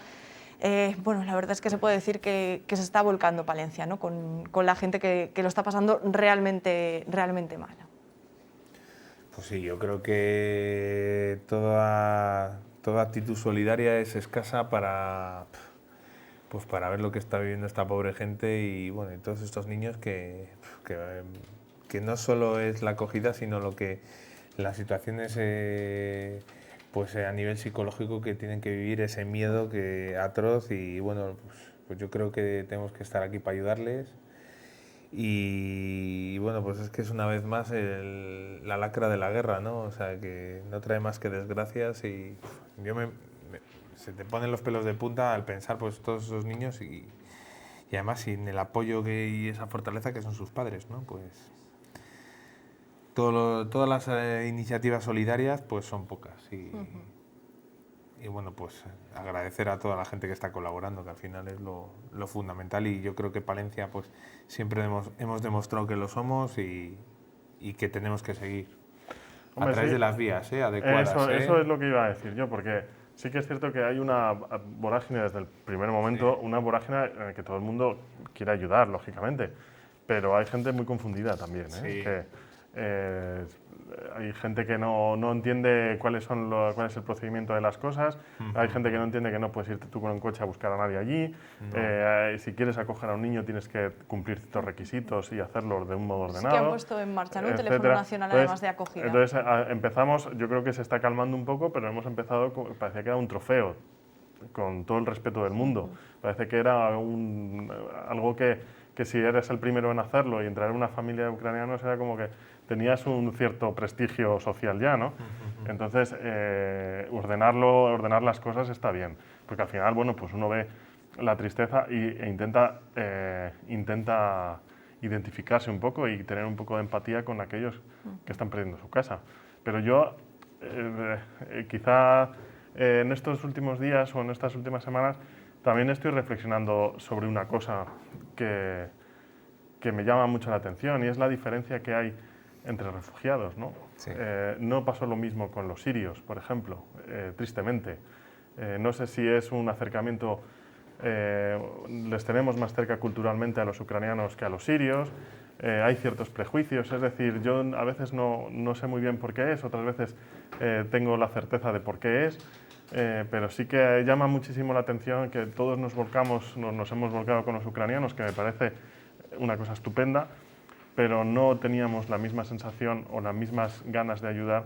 Bueno, la verdad es que se puede decir que se está volcando Palencia, ¿no? con la gente que lo está pasando realmente mal. Pues sí, yo creo que toda actitud solidaria es escasa para ver lo que está viviendo esta pobre gente y bueno, y todos estos niños que no solo es la acogida, sino lo que las situaciones a nivel psicológico que tienen que vivir, ese miedo atroz, y bueno, pues yo creo que tenemos que estar aquí para ayudarles. Y bueno, pues es que es una vez más la lacra de la guerra, ¿no? O sea, que no trae más que desgracias, y se te ponen los pelos de punta al pensar pues todos esos niños y además sin el apoyo y esa fortaleza que son sus padres, ¿no? Pues todas las iniciativas solidarias pues son pocas y bueno, pues agradecer a toda la gente que está colaborando, que al final es lo fundamental, y yo creo que Palencia pues siempre hemos demostrado que lo somos y que tenemos que seguir. Hombre, a través de las vías adecuadas. Eso es lo que iba a decir yo, porque sí que es cierto que hay una vorágine desde el primer momento, una vorágine en la que todo el mundo quiere ayudar, lógicamente, pero hay gente muy confundida también, Sí. Hay gente que no entiende cuál es el procedimiento de las cosas, hay gente que no entiende que no puedes irte tú con un coche a buscar a nadie allí, si quieres acoger a un niño tienes que cumplir ciertos requisitos y hacerlo de un modo ordenado. Sí que han puesto en marcha, ¿no? Un teléfono nacional además de acogida. Entonces empezamos, yo creo que se está calmando un poco, pero hemos empezado, parecía que era un trofeo, con todo el respeto del mundo. Parece que era algo que si eres el primero en hacerlo y entrar en una familia de ucranianos era como que tenías un cierto prestigio social ya, ¿no? Entonces, ordenar las cosas está bien, porque al final, bueno, pues uno ve la tristeza e intenta identificarse un poco y tener un poco de empatía con aquellos que están perdiendo su casa. Pero yo, quizá en estos últimos días o en estas últimas semanas, también estoy reflexionando sobre una cosa que me llama mucho la atención, y es la diferencia que hay entre refugiados, ¿no? Sí. No pasó lo mismo con los sirios, por ejemplo, tristemente. No sé si es un acercamiento, les tenemos más cerca culturalmente a los ucranianos que a los sirios, hay ciertos prejuicios, es decir, yo a veces no sé muy bien por qué es, otras veces tengo la certeza de por qué es, pero sí que llama muchísimo la atención que todos nos hemos volcado con los ucranianos, que me parece una cosa estupenda, pero no teníamos la misma sensación o las mismas ganas de ayudar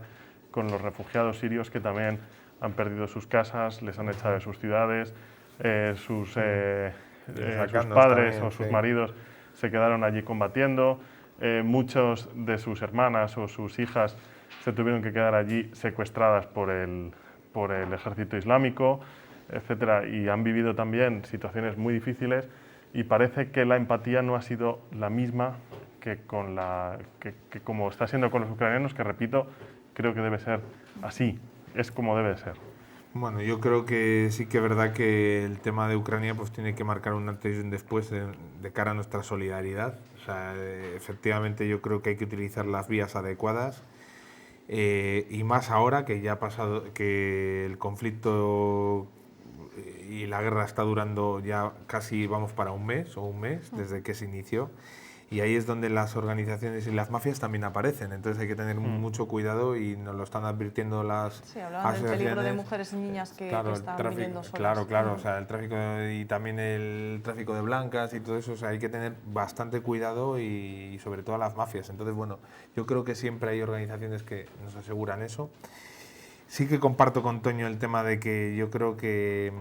con los refugiados sirios, que también han perdido sus casas, les han echado de sus ciudades, sus padres o sus maridos se quedaron allí combatiendo, muchos de sus hermanas o sus hijas se tuvieron que quedar allí secuestradas por el ejército islámico, etcétera, y han vivido también situaciones muy difíciles, y parece que la empatía no ha sido la misma que como está siendo con los ucranianos, que repito, creo que debe ser así. es como debe ser. Bueno, yo creo que sí que es verdad que el tema de Ucrania pues tiene que marcar un antes y un después de cara a nuestra solidaridad. O sea, efectivamente yo creo que hay que utilizar las vías adecuadas y más ahora que ya ha pasado, que el conflicto y la guerra está durando ya casi vamos para un mes desde que se inició. Y ahí es donde las organizaciones y las mafias también aparecen. Entonces hay que tener mucho cuidado y nos lo están advirtiendo las hablaban del peligro de mujeres y niñas que están viviendo solas. Claro, o sea, el tráfico y también el tráfico de blancas y todo eso, o sea, hay que tener bastante cuidado y sobre todo a las mafias. Entonces, bueno, yo creo que siempre hay organizaciones que nos aseguran eso. Sí que comparto con Toño el tema de que yo creo que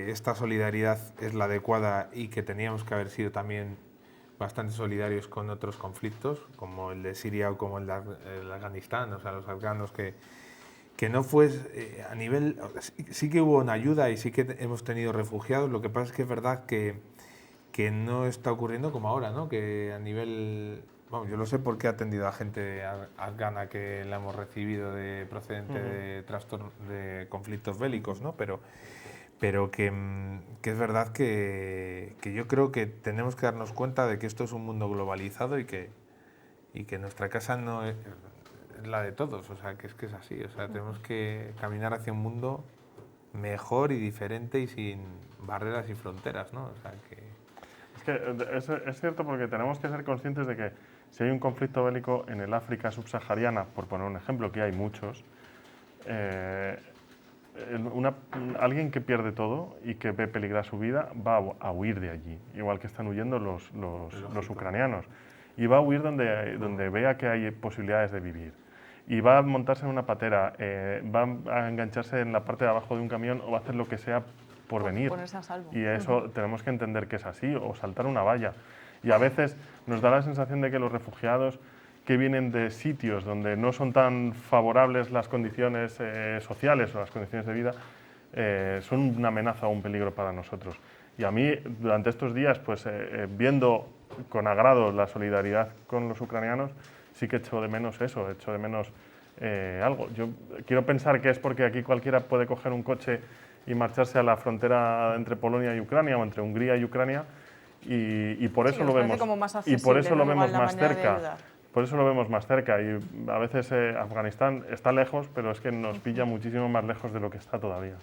esta solidaridad es la adecuada y que teníamos que haber sido también bastante solidarios con otros conflictos, como el de Siria o como el de Afganistán, o sea, los afganos que no fue a nivel... Sí que hubo una ayuda y sí que hemos tenido refugiados, lo que pasa es que es verdad que no está ocurriendo como ahora, ¿no? Que a nivel... Bueno, yo lo sé porque he atendido a gente afgana que la hemos recibido procedente de conflictos bélicos, ¿no? Pero que es verdad que yo creo que tenemos que darnos cuenta de que esto es un mundo globalizado y que nuestra casa no es la de todos, o sea, que es así, o sea, tenemos que caminar hacia un mundo mejor y diferente y sin barreras y fronteras, ¿no? O sea, es cierto porque tenemos que ser conscientes de que si hay un conflicto bélico en el África subsahariana, por poner un ejemplo, que hay muchos, alguien que pierde todo y que ve peligrar su vida va a huir de allí, igual que están huyendo los ucranianos, y va a huir donde vea que hay posibilidades de vivir. Y va a montarse en una patera, va a engancharse en la parte de abajo de un camión o va a hacer lo que sea por venir. Ponerse a salvo. Y eso tenemos que entender que es así, o saltar una valla. Y a veces nos da la sensación de que los refugiados que vienen de sitios donde no son tan favorables las condiciones sociales o las condiciones de vida, son una amenaza o un peligro para nosotros. Y a mí, durante estos días, pues viendo con agrado la solidaridad con los ucranianos, sí que echo de menos eso, echo de menos algo. Yo quiero pensar que es porque aquí cualquiera puede coger un coche y marcharse a la frontera entre Polonia y Ucrania o entre Hungría y Ucrania y por eso lo vemos más cerca. Por eso lo vemos más cerca y a veces Afganistán está lejos, pero es que nos pilla muchísimo más lejos de lo que está todavía.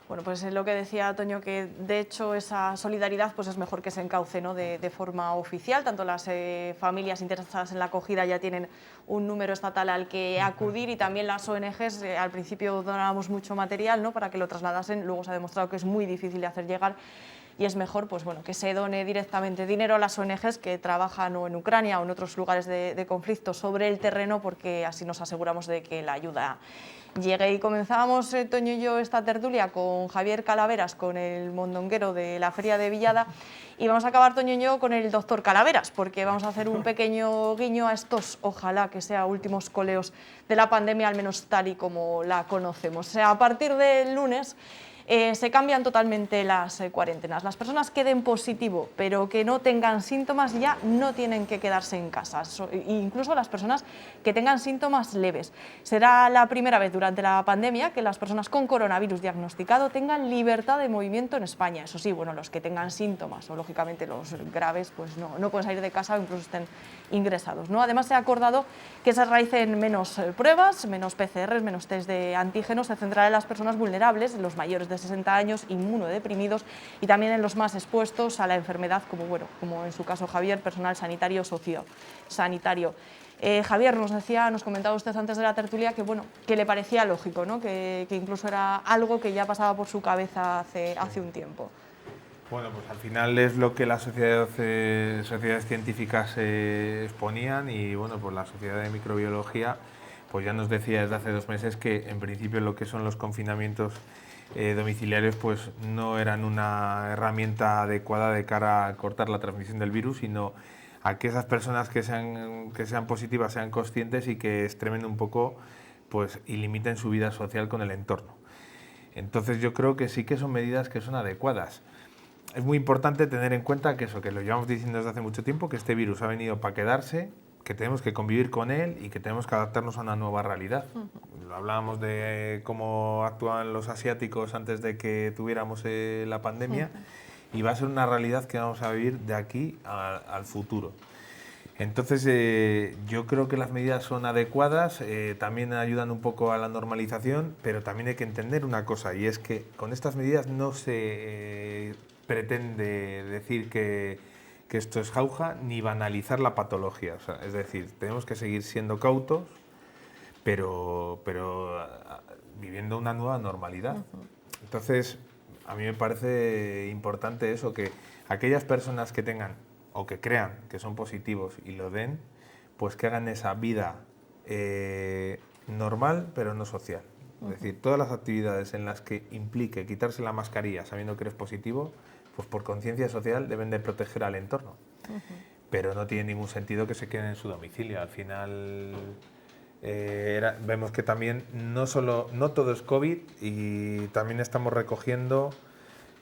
Bueno, pues es lo que decía Toño, que de hecho esa solidaridad pues es mejor que se encauce, ¿no? de forma oficial. Tanto las familias interesadas en la acogida ya tienen un número estatal al que acudir y también las ONGs, al principio donábamos mucho material, ¿no? Para que lo trasladasen, luego se ha demostrado que es muy difícil de hacer llegar y es mejor pues, bueno, que se done directamente dinero a las ONGs que trabajan o en Ucrania o en otros lugares de conflicto sobre el terreno, porque así nos aseguramos de que la ayuda llegue. Y comenzábamos, Toño y yo, esta tertulia con Javier Calaveras, con el mondonguero de la Feria de Villada, y vamos a acabar, Toño y yo, con el doctor Calaveras, porque vamos a hacer un pequeño guiño a estos, ojalá que sea últimos coleos de la pandemia, al menos tal y como la conocemos. O sea, a partir del lunes se cambian totalmente las cuarentenas. Las personas que den positivo pero que no tengan síntomas ya no tienen que quedarse en casa, incluso las personas que tengan síntomas leves. Será la primera vez durante la pandemia que las personas con coronavirus diagnosticado tengan libertad de movimiento en España. Eso sí, bueno, los que tengan síntomas o lógicamente los graves pues no pueden salir de casa o incluso estén ingresados, ¿no? Además se ha acordado que se realicen menos pruebas, menos PCRs, menos test de antígenos, se centrará en las personas vulnerables, en los mayores de 60 años, inmunodeprimidos y también en los más expuestos a la enfermedad, como en su caso Javier, personal sanitario, sociosanitario. Javier, nos comentaba usted antes de la tertulia que le parecía lógico, ¿no? que incluso era algo que ya pasaba por su cabeza hace un tiempo. Bueno, pues al final es lo que las sociedades científicas exponían y bueno, pues la Sociedad de Microbiología pues ya nos decía desde hace 2 meses que en principio lo que son los confinamientos domiciliarios pues no eran una herramienta adecuada de cara a cortar la transmisión del virus, sino a que esas personas que sean positivas sean conscientes y que extremen un poco pues, y limiten su vida social con el entorno. Entonces yo creo que sí que son medidas que son adecuadas. Es muy importante tener en cuenta que lo llevamos diciendo desde hace mucho tiempo, que este virus ha venido para quedarse, que tenemos que convivir con él y que tenemos que adaptarnos a una nueva realidad. Hablábamos de cómo actuaban los asiáticos antes de que tuviéramos la pandemia y va a ser una realidad que vamos a vivir de aquí al futuro. Entonces yo creo que las medidas son adecuadas, también ayudan un poco a la normalización, pero también hay que entender una cosa, y es que con estas medidas no se pretende decir que esto es jauja ni banalizar la patología. O sea, es decir, tenemos que seguir siendo cautos, pero viviendo una nueva normalidad. Entonces, a mí me parece importante eso, que aquellas personas que tengan o que crean que son positivos y lo den, pues que hagan esa vida normal pero no social. Es decir, todas las actividades en las que implique quitarse la mascarilla sabiendo que eres positivo, pues por conciencia social deben de proteger al entorno. Pero no tiene ningún sentido que se queden en su domicilio. Al final vemos que también no todo es COVID, y también estamos recogiendo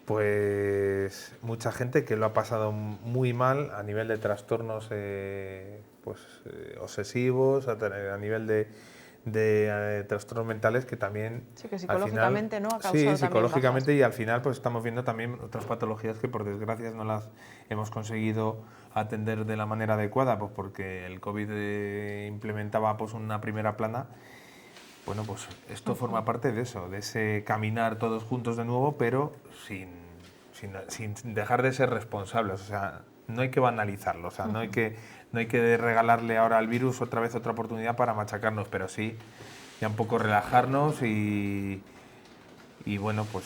pues mucha gente que lo ha pasado muy mal a nivel de trastornos obsesivos, a nivel de trastornos mentales, que también sí, que psicológicamente al final, ¿no? Ha causado sí, psicológicamente, bajas. y al final pues estamos viendo también otras patologías que por desgracia no las hemos conseguido atender de la manera adecuada, pues porque el COVID implementaba pues una primera plana. Bueno, pues esto forma parte de eso, de ese caminar todos juntos de nuevo, pero sin dejar de ser responsables. O sea, no hay que banalizarlo, o sea, no hay que regalarle ahora al virus otra vez otra oportunidad para machacarnos, pero sí ya un poco relajarnos y bueno, pues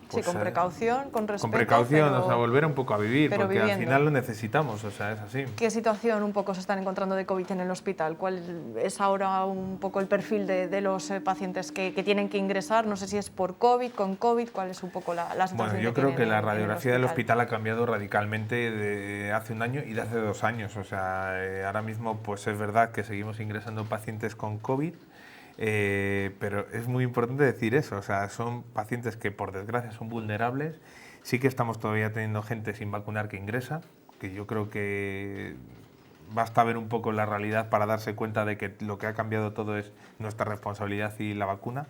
sí, con precaución, con respeto. Con precaución, pero, o sea, volver un poco a vivir, porque viviendo. Al final lo necesitamos, o sea, es así. ¿Qué situación un poco se están encontrando de COVID en el hospital? ¿Cuál es ahora un poco el perfil de los pacientes que tienen que ingresar? No sé si es por COVID, con COVID, ¿cuál es un poco la situación? Bueno, yo creo que la radiografía del hospital ha cambiado radicalmente de hace un año y de hace 2 años. O sea, ahora mismo pues es verdad que seguimos ingresando pacientes con COVID, pero es muy importante decir eso, o sea, son pacientes que por desgracia son vulnerables. Sí que estamos todavía teniendo gente sin vacunar que ingresa, que yo creo que basta ver un poco la realidad para darse cuenta de que lo que ha cambiado todo es nuestra responsabilidad y la vacuna,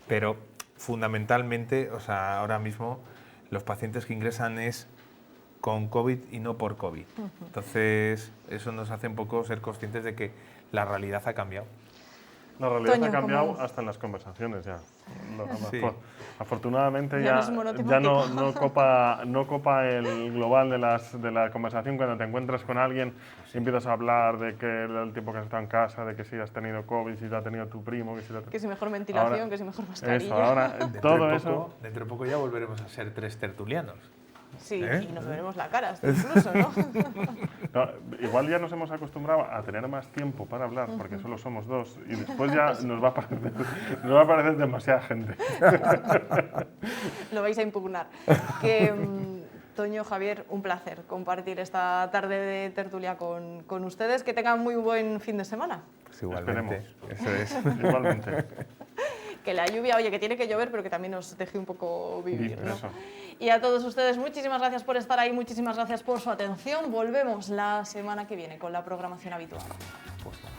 pero fundamentalmente, o sea, ahora mismo los pacientes que ingresan es con COVID y no por COVID. Entonces, eso nos hace un poco ser conscientes de que la realidad ha cambiado. La realidad Toño, ha cambiado ¿cómo? hasta en las conversaciones ya. Sí. Afortunadamente Ya ya no copa el global de la conversación cuando te encuentras con alguien y empiezas a hablar de que el tiempo que has estado en casa, de que si has tenido COVID, si te ha tenido tu primo, que si mejor ventilación, ahora, que si mejor mascarilla. Eso, ahora todo eso. Dentro de poco ya volveremos a ser 3 tertulianos. Sí, y nos veremos la cara, incluso, ¿no? No, igual ya nos hemos acostumbrado a tener más tiempo para hablar, porque solo somos 2, y después ya nos va a parecer demasiada gente. Lo vais a impugnar. Toño, Javier, un placer compartir esta tarde de tertulia con ustedes. Que tengan muy buen fin de semana. Pues igualmente. Esperemos. Eso es. Igualmente. Que la lluvia, oye, que tiene que llover, pero que también nos deje un poco vivir, ¿no? Eso. Y a todos ustedes, muchísimas gracias por estar ahí, muchísimas gracias por su atención. Volvemos la semana que viene con la programación habitual. Pues nada.